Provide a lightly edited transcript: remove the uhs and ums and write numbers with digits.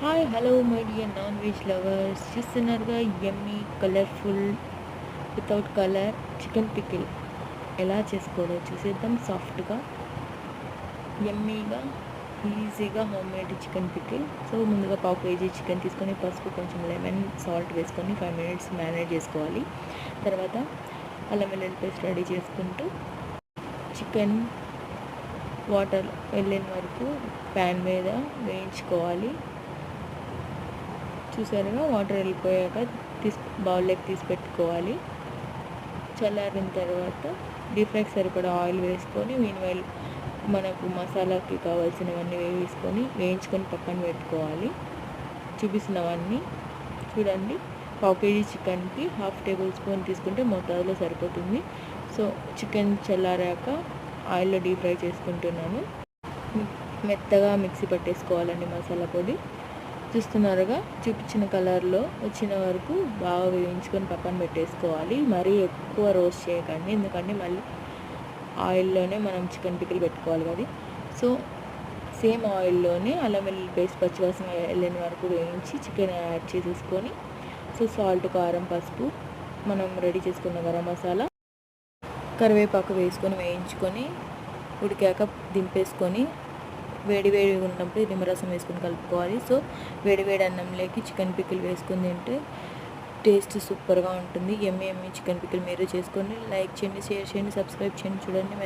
Hi hello my dear non veg lovers, చూస్తున్నారుగా yummy colourful without colour chicken pickle ఎలా చేసుకోవాలో చూసేద్దాం. సాఫ్ట్గా యమ్మీగా ఈజీగా home made chicken pickle. So ముందుగా పావు కేజీ చికెన్ తీసుకొని పసుపు, కొంచెం లెమన్, సాల్ట్ వేసుకొని 5 minutes మ్యారినేట్ చేసుకోవాలి. తర్వాత అల్లం వెల్లుల్లి పేస్ట్ రెడీ చేసుకుంటూ చికెన్ వాటర్ వెళ్ళిన వరకు ప్యాన్ మీద వేయించుకోవాలి. చూసారుగా వాటర్ వెళ్ళిపోయాక బౌల్లోకి తీసి పెట్టుకోవాలి. చల్లారిన తర్వాత డీప్ ఫ్రైకి సరిపడా ఆయిల్ వేసుకొని మీన్వైల్ మనకు మసాలాకి కావాల్సినవన్నీ వేయించుకొని పక్కన పెట్టుకోవాలి. చూపిస్తున్నవన్నీ చూడండి. పావు కేజీ చికెన్కి 1/2 tablespoon తీసుకుంటే మోతాదులో సరిపోతుంది. సో చికెన్ చల్లారాక ఆయిల్లో డీప్ ఫ్రై చేసుకుంటున్నాను. మెత్తగా మిక్సీ పట్టేసుకోవాలండి మసాలా పొడి. చూస్తున్నారుగా, చూపించిన కలర్లో వచ్చిన వరకు బాగా వేయించుకొని పక్కన పెట్టేసుకోవాలి. మరీ ఎక్కువ రోస్ట్ చేయకండి, ఎందుకంటే మళ్ళీ ఆయిల్లోనే మనం చికెన్ పికిల్ పెట్టుకోవాలి కదా. సో సేమ్ ఆయిల్లోనే అల్లం వెల్లుల్లి పేస్ట్ పచ్చివాసన వెళ్ళిన వరకు వేయించి చికెన్ యాడ్ చేసేసుకొని, సో సాల్ట్, కారం, పసుపు, మనం రెడీ చేసుకున్న గరం మసాలా, కరివేపాకు వేసుకొని వేయించుకొని ఉడికాక దింపేసుకొని వేడిగా ఉన్నప్పుడు నిమ్మరసం వేసుకొని కలుపుకోవాలి. సో వేడివేడి అన్నంలోకి చికెన్ పికిల్ వేసుకొని తింటే టేస్ట్ సూపర్గా ఉంటుంది. యమ్మీ చికెన్ పికిల్ మీరు చేసుకొని లైక్ చేయండి, షేర్ చేయండి, సబ్స్క్రైబ్ చేయండి. చూడండి.